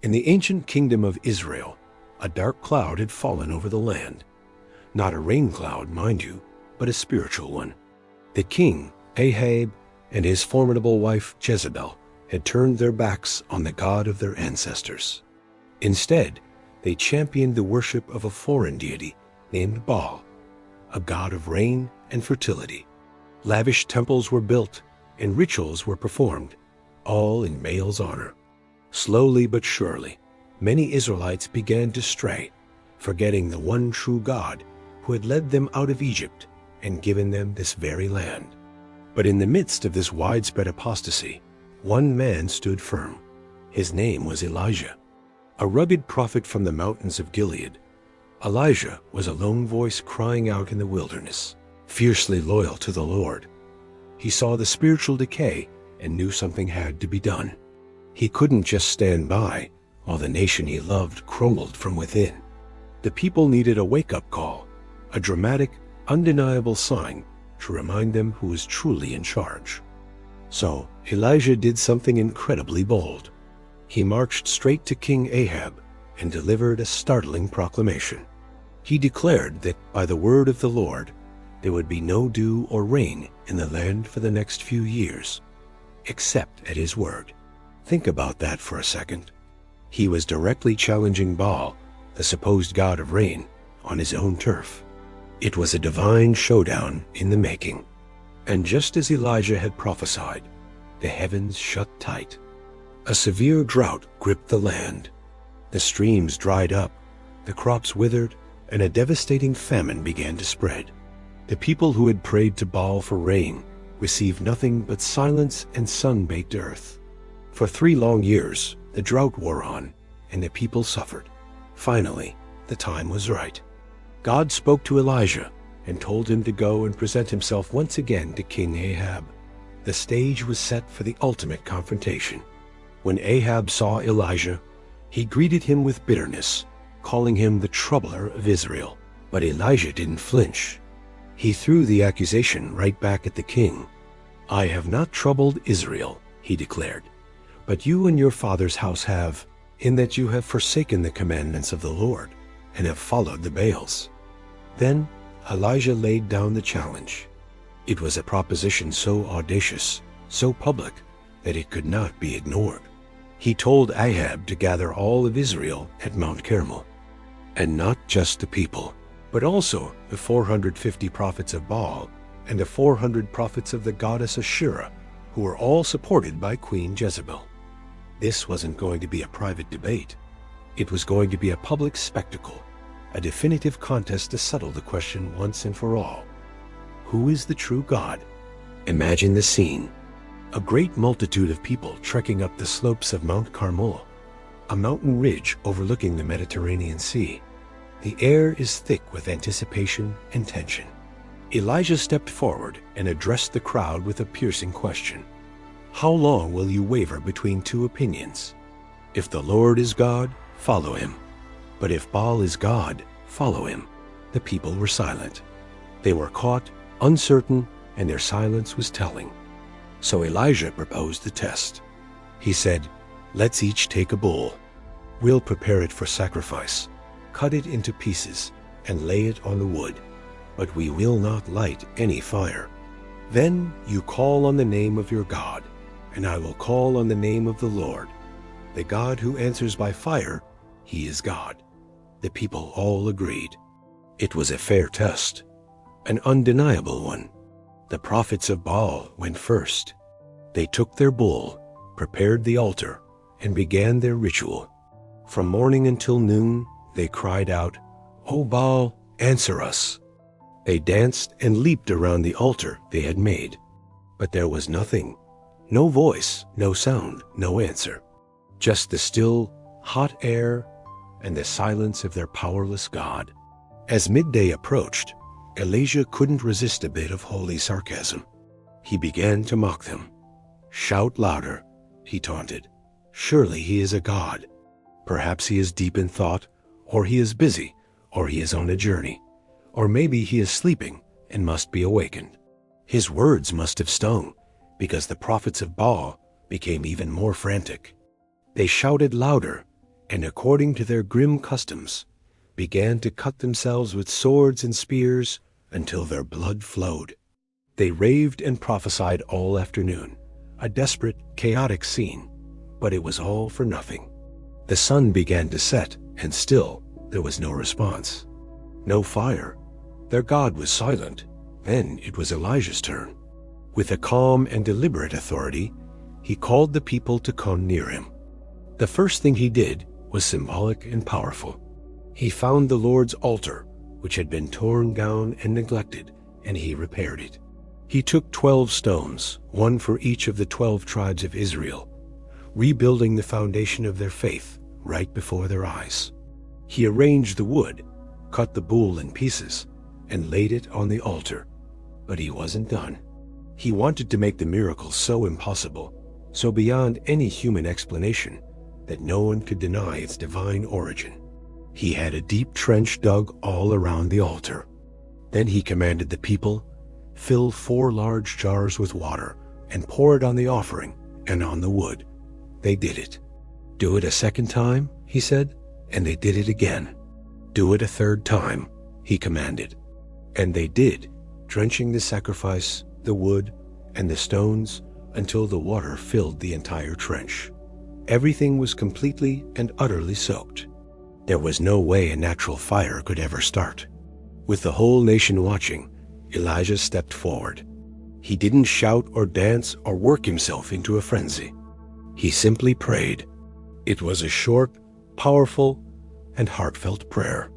In the ancient kingdom of Israel, a dark cloud had fallen over the land. Not a rain cloud, mind you, but a spiritual one. The king, Ahab, and his formidable wife Jezebel had turned their backs on the God of their ancestors. Instead, they championed the worship of a foreign deity named Baal, a god of rain and fertility. Lavish temples were built and rituals were performed, all in Baal's honor. Slowly but surely, many Israelites began to stray, forgetting the one true God who had led them out of Egypt and given them this very land. But in the midst of this widespread apostasy, one man stood firm. His name was Elijah, a rugged prophet from the mountains of Gilead. Elijah was a lone voice crying out in the wilderness, fiercely loyal to the Lord. He saw the spiritual decay and knew something had to be done. He couldn't just stand by while the nation he loved crumbled from within. The people needed a wake-up call, a dramatic, undeniable sign to remind them who was truly in charge. So Elijah did something incredibly bold. He marched straight to King Ahab and delivered a startling proclamation. He declared that by the word of the Lord, there would be no dew or rain in the land for the next few years, except at his word. Think about that for a second. He was directly challenging Baal, the supposed god of rain, on his own turf. It was a divine showdown in the making. And just as Elijah had prophesied, the heavens shut tight. A severe drought gripped the land. The streams dried up, the crops withered, and a devastating famine began to spread. The people who had prayed to Baal for rain received nothing but silence and sun-baked earth. For 3 long years, the drought wore on, and the people suffered. Finally, the time was right. God spoke to Elijah and told him to go and present himself once again to King Ahab. The stage was set for the ultimate confrontation. When Ahab saw Elijah, he greeted him with bitterness, calling him the troubler of Israel. But Elijah didn't flinch. He threw the accusation right back at the king. "I have not troubled Israel," he declared, "but you and your father's house have, in that you have forsaken the commandments of the Lord and have followed the Baals." Then Elijah laid down the challenge. It was a proposition so audacious, so public, that it could not be ignored. He told Ahab to gather all of Israel at Mount Carmel, and not just the people, but also the 450 prophets of Baal and the 400 prophets of the goddess Asherah, who were all supported by Queen Jezebel. This wasn't going to be a private debate. It was going to be a public spectacle, a definitive contest to settle the question once and for all. Who is the true God? Imagine the scene. A great multitude of people trekking up the slopes of Mount Carmel, a mountain ridge overlooking the Mediterranean Sea. The air is thick with anticipation and tension. Elijah stepped forward and addressed the crowd with a piercing question. "How long will you waver between 2 opinions? If the Lord is God, follow him. But if Baal is God, follow him." The people were silent. They were caught, uncertain, and their silence was telling. So Elijah proposed the test. He said, "Let's each take a bull. We'll prepare it for sacrifice, cut it into pieces, and lay it on the wood. But we will not light any fire. Then you call on the name of your God, and I will call on the name of the Lord. The God who answers by fire, he is God." The people all agreed. It was a fair test, an undeniable one. The prophets of Baal went first. They took their bull, prepared the altar, and began their ritual. From morning until noon, they cried out, "O Baal, answer us." They danced and leaped around the altar they had made. But there was nothing, no voice, no sound, no answer. Just the still, hot air and the silence of their powerless God. As midday approached, Elijah couldn't resist a bit of holy sarcasm. He began to mock them. "Shout louder," he taunted. "Surely he is a god. Perhaps he is deep in thought, or he is busy, or he is on a journey, or maybe he is sleeping and must be awakened." His words must have stung, because the prophets of Baal became even more frantic. They shouted louder, and according to their grim customs, began to cut themselves with swords and spears until their blood flowed. They raved and prophesied all afternoon, a desperate, chaotic scene, but it was all for nothing. The sun began to set, and still there was no response. No fire. Their God was silent. Then it was Elijah's turn. With a calm and deliberate authority, he called the people to come near him. The first thing he did was symbolic and powerful. He found the Lord's altar, which had been torn down and neglected, and he repaired it. He took 12 stones, one for each of the 12 tribes of Israel, rebuilding the foundation of their faith right before their eyes. He arranged the wood, cut the bull in pieces, and laid it on the altar. But he wasn't done. He wanted to make the miracle so impossible, so beyond any human explanation, that no one could deny its divine origin. He had a deep trench dug all around the altar. Then he commanded the people, "Fill 4 large jars with water and pour it on the offering and on the wood." They did it. "Do it a second time," he said, and they did it again. "Do it a third time," he commanded. And they did, drenching the sacrifice, the wood, and the stones until the water filled the entire trench. Everything was completely and utterly soaked. There was no way a natural fire could ever start. With the whole nation watching, Elijah stepped forward. He didn't shout or dance or work himself into a frenzy. He simply prayed. It was a short, powerful, and heartfelt prayer.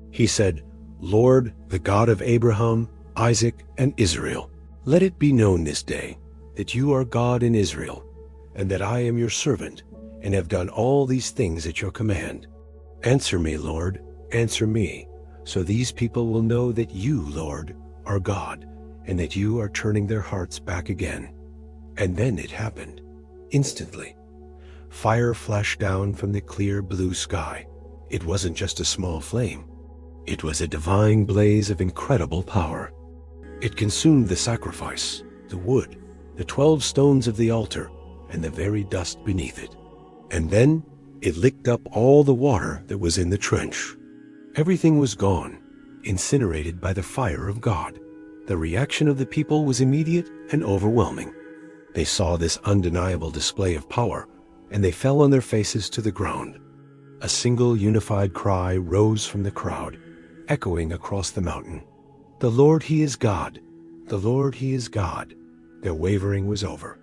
He said, "Lord, the God of Abraham, Isaac, and Israel, let it be known this day that you are God in Israel, and that I am your servant, and have done all these things at your command. Answer me, Lord, answer me, so these people will know that you, Lord, are God, and that you are turning their hearts back again." And then it happened. Instantly, fire flashed down from the clear blue sky. It wasn't just a small flame. It was a divine blaze of incredible power. It consumed the sacrifice, the wood, the 12 stones of the altar, and the very dust beneath it. And then it licked up all the water that was in the trench. Everything was gone, incinerated by the fire of God. The reaction of the people was immediate and overwhelming. They saw this undeniable display of power, and they fell on their faces to the ground. A single unified cry rose from the crowd, echoing across the mountain. "The Lord, He is God! The Lord, He is God!" Their wavering was over.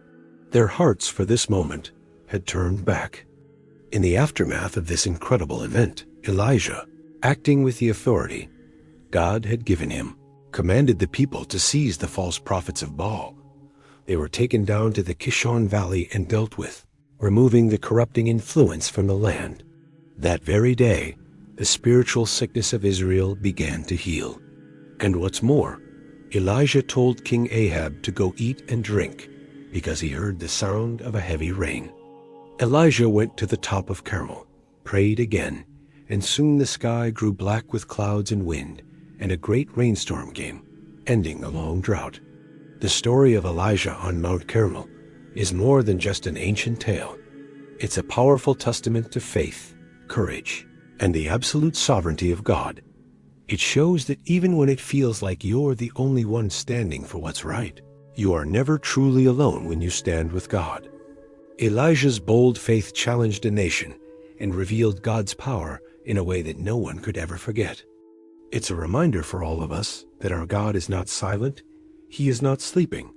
Their hearts for this moment had turned back. In the aftermath of this incredible event, Elijah, acting with the authority God had given him, commanded the people to seize the false prophets of Baal. They were taken down to the Kishon Valley and dealt with, removing the corrupting influence from the land. That very day, the spiritual sickness of Israel began to heal. And what's more, Elijah told King Ahab to go eat and drink, because he heard the sound of a heavy rain. Elijah went to the top of Carmel, prayed again, and soon the sky grew black with clouds and wind, and a great rainstorm came, ending a long drought. The story of Elijah on Mount Carmel is more than just an ancient tale. It's a powerful testament to faith, courage, and the absolute sovereignty of God. It shows that even when it feels like you're the only one standing for what's right, you are never truly alone when you stand with God. Elijah's bold faith challenged a nation and revealed God's power in a way that no one could ever forget. It's a reminder for all of us that our God is not silent, He is not sleeping,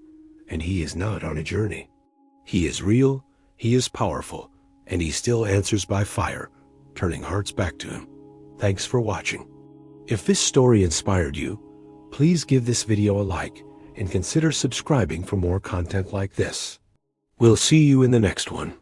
and He is not on a journey. He is real, He is powerful, and He still answers by fire, turning hearts back to Him. Thanks for watching. If this story inspired you, please give this video a like and consider subscribing for more content like this. We'll see you in the next one.